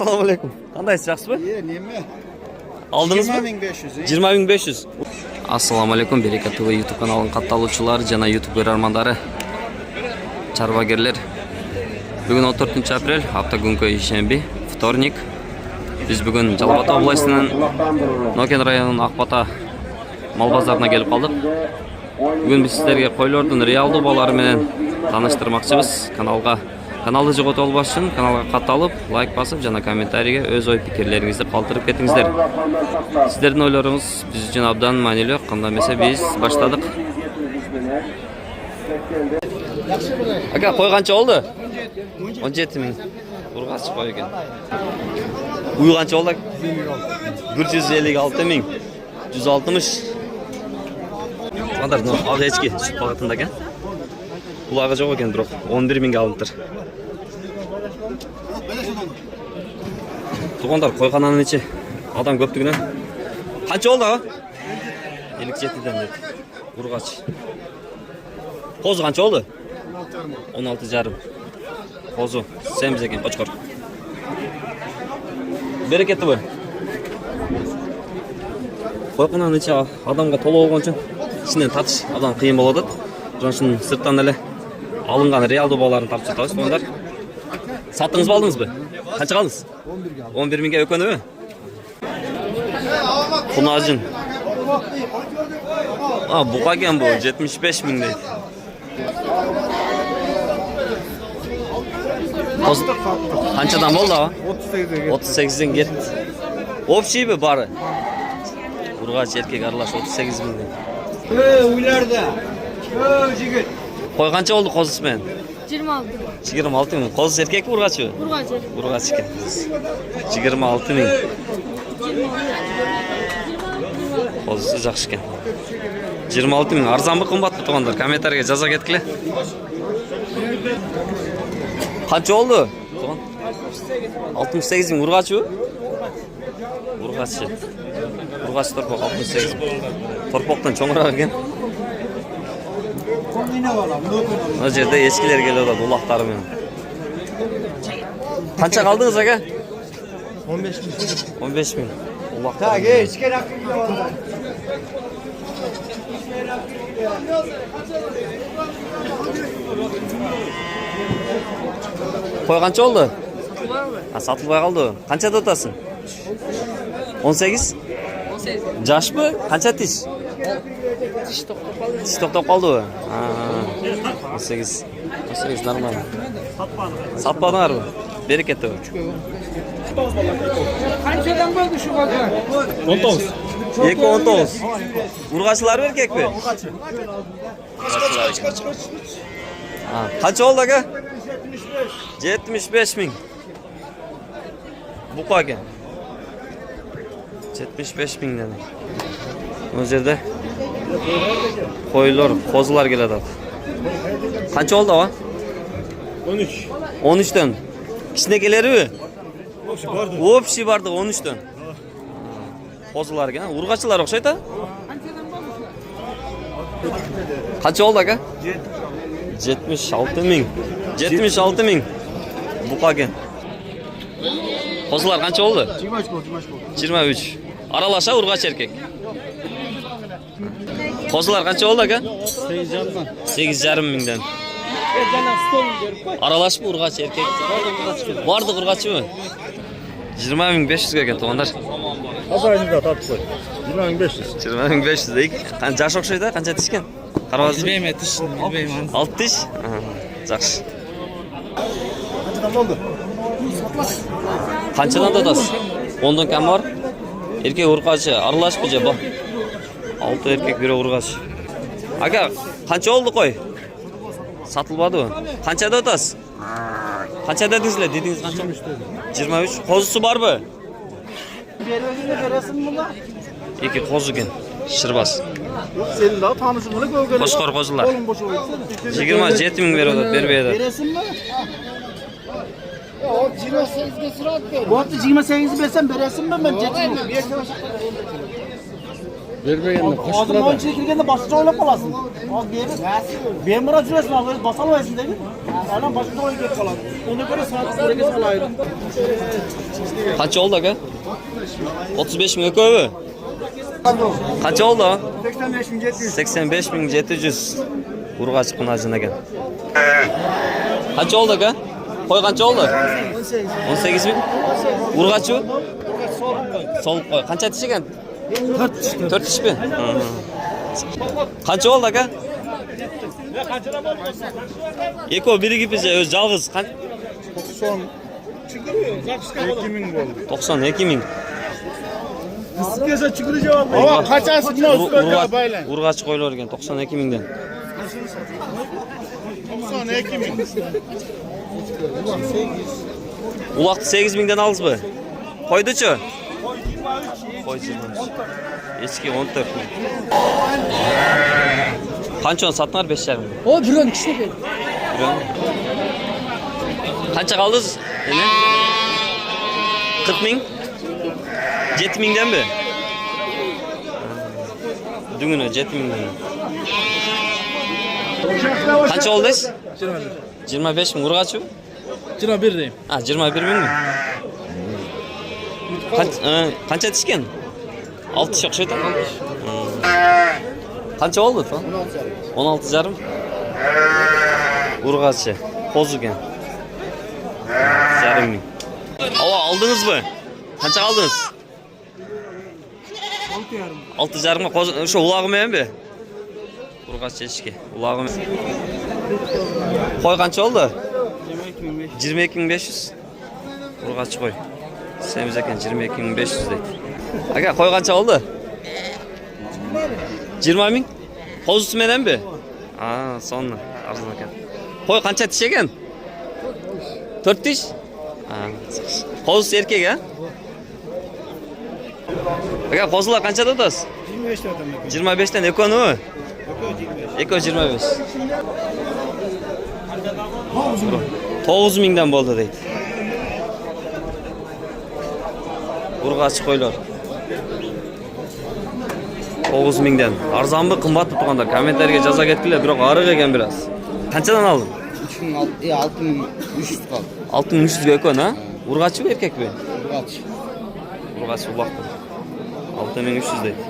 Assalomu alaykum. Qandaysiz, yaxshimi? Nima? Oldingizmi? 20500. 20500. Assalomu alaykum. Bereka TV YouTube kanalining qatnashchilari, jana YouTube ko'rarmanlari, chorvagerlar. Bugun 14-aprel, hafta kungi shanba, vtornik. Biz bugun Jalobata oblasining Noken rayonining Aqbata mol bozoriga kelib qoldik. Bugun biz sizlarga qo'ylardan real do'balari bilan tanishtirmoqchimiz. Kanalda jo'g'ot olbash uchun kanalga qatalib, like bosib, jana kommentariyaga o'z o'y fikrlaringizni qoldirib ketingizlar. Sizlarning o'ylaringiz biz uchun obdan ma'nili, qandamasa biz boshladik. Aka, qo'y qancha oldi? 17 ming. Urg'ach qo'y ekan. Uy qancha oldi? 156 ming. 160. Qadar hechki sut palatında ekan. Qulog'i yo'q ekan, biroq 11 mingga olibdir. Tug'onlar qo'yxonaning ichi odam ko'pligidan. Qancha oldi? 57 dan dedi. Urg'ach. Qo'zi qancha oldi? 16,5. Qo'zi semiz ekan, qo'chqor. Bereketli bo'l. Qo'yxonaning ichi odamga to'la bo'lgan uchun ichidan tatish odam qiyin bo'ladi. Jo'shning sirtdan ele alıngan real do'balarni topib chiqamiz. Qo'ylar. Sattınız mı, aldınız mı? Kaça aldınız? 11 mingga ökönü mü? Kunacın. Bu kagen bu 75 ming deydi. Kançadan oldu ha? 38'den gitti. Opşi mi bari? Urgaç erkek aralaş 38 ming deydi. Uylarda. Jigit. Koy kança oldu koz ismen? 26. 26 ming. Koz erkek mi urgaç mı? Urgaç. Urgaç ekan. 26 ming. Kozisi yaxshi ekan. 26 ming. Arzonmi, qimmatmi to'g'onlar? Kommentariyaga jazo ketgili. Qancha oldi? To'g'on. 68 ming. Urg'achmi? Urg'achchi. Urg'ach torpoq 68 ming. Torpoqdan cho'ngroq ekan. O yerda eskiler geliyor da dolapları bilan. Qancha qaldingiz aka? 15 ming. 15 ming. Tak, eski rakı var. Qo'y qancha oldi? Ha, satılmay qoldi. Qanchada o'tasin? 18? 18. Yoshmi? Qancha tish? Tish to'xtab qoldi. Ha. 18. 18 normal. Satmadinglarmi? Bereketli. Qanchadan bo'ldi shu qolgan? 19. 19. Urg'achlar erkakmi? Ha, qancha oldi aka? 75 ming. Bu qolgan. 75 ming dedi. O yerda qo'ylar, qo'zilar keladi. Qancha oldi ha? 13. 13 dan. Kichkina kelarmi? Opsi bardi 13 dan. Qo'zilarga, urg'achlar o'xshaydi. Qancha oldi aka? 76 ming. 76 ming. Bu qolgan. Qo'zilar qancha oldi? 23. Aralasha urg'ach erkak. Qo'zilar qancha oldi aka? 8,5 mingdan. Aralashmi urg'ach erkak? Bordi urg'achmi? 20.500 ga ekan to'g'onlar. Azayında tatib qo'y. 20500. 20.500 deyik. Qancha yosh o'xshaydi? Qancha tishgan? Qarabasiz? Bilmayman, tish bilmayman. 6 tish? Yaxshi. Qanchadan bo'ldi? Qanchadan dodasiz? 10 dan kam bor? Erkek urg'achi, aralashmi jabo? 6 erkek, biri urg'ach. Aka, qancha oldi qo'y? Satılmadı. Qanchada o'tasiz? Qanchada dedingizlar? Dedingiz qancha? 23. Qozisi bormi? Berasizmi bunda? Ikki qo'zi ekan. Shirbas. Senin daha tanışımını koygan. Qo'shqor qo'zilar. Oğlum boş o'ydi. 27 ming beradi, bermaydi. Berasizmi? O 28 ga suratdi. Bu hafta 28 bersam berasizmi? Men 7 ming. Vermegende Ağzın oyun çekilgende başlıca oynap kalasın. Az bir yere. Ben bura cüresin abi. Basamayasın değil mi? Aynen başlıca oyun gelip kalan. Ona göre saat sürekli salayırım. Qancha oldu aka? 35 ming ko'pi. Qancha oldu? 85.700. Urg'ach qunajin ekan. Qancha oldu aka? Qo'y qancha oldu? 18 ming. Urg'achu? Sol qo'y. Qancha tish ekan? 4 tish mi? Qancha oldu aka? Eko birigi bize öz жалгыз. 92 ming. Kısa çıkılı cevap. Ama kaçası ne olsun baylan. Urg'ach qo'ylar ekan 92 mingdan. 92 ming. Uloqni 8 mingdan oldingizmi? Qo'ydi-chi? Qo'ychi. Eski 14 ming. Qancha satnar 5,5 ming. O biron kişi dedi. Qancha qoldingiz? Endi 40 ming? 7 mingdanmi? Dungini 7 mingdan. Qancha oldingiz? 25 ming urg'achu? 21 deyim. Ha, 21 mingmi? Qancha tishgan? 6 tish o'xshaydi. Qancha oldi? 16,5. Urg'achi, qo'zigan. 1,5 ming. Ava oldingizmi? Qancha oldingiz? 6,5 ming. Qo'zi o'sha ulog'imi hammi? Urg'ach eshki, ulog'imi. Qo'y qancha oldi? 22.500. Urg'ach qo'y. Semiz ekan 22.500 deydi. Aka, qo'y qancha oldi? 20 ming. Qo'zisimendanmi? Ha, sonni arzon ekan. Qo'y qancha tish ekan? 4 tish? Ha, qo'zisi erkak a? Aka, qo'zilar qancha tutasiz? 25 dan ekonmi? Eko 25. 9 mingdan bo'ldi deydi. Urg'ach qo'ylar. 9 mingdan. Arzonmi, qimmatmi turganlar? Kommentariyga jazo ketdilar, biroq ariq ekan biraz. Qanchadan oldin? 6300 kaldı. 6300 ga ekon ha? Urg'achmi, erkakmi? Kaç? Urg'ach uloqdi. 6300 deydi.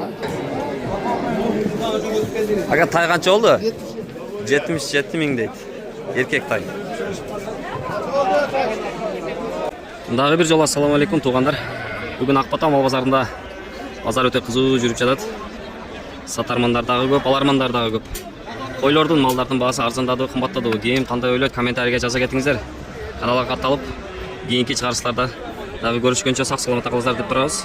Aka, tay qancha oldi? 77 ming deydi. Erkak tay. Дағы bir жолу assalomu alaykum tuğanlar. Bugün Akbatan mal bazarında bazar öte kızуу жүрүп жатат. Сатармандар дагы көп, алармандар дагы көп. Койлордун, малдардын баасы арзандады, кымбаттады. Кийин кандай ойлойт, комментарийге жаза кетиңиздер. Каналга катталып, кийинки чыгарыштарда дагы көрүшкөнчө сак саламатта калыңыздар деп турабыз.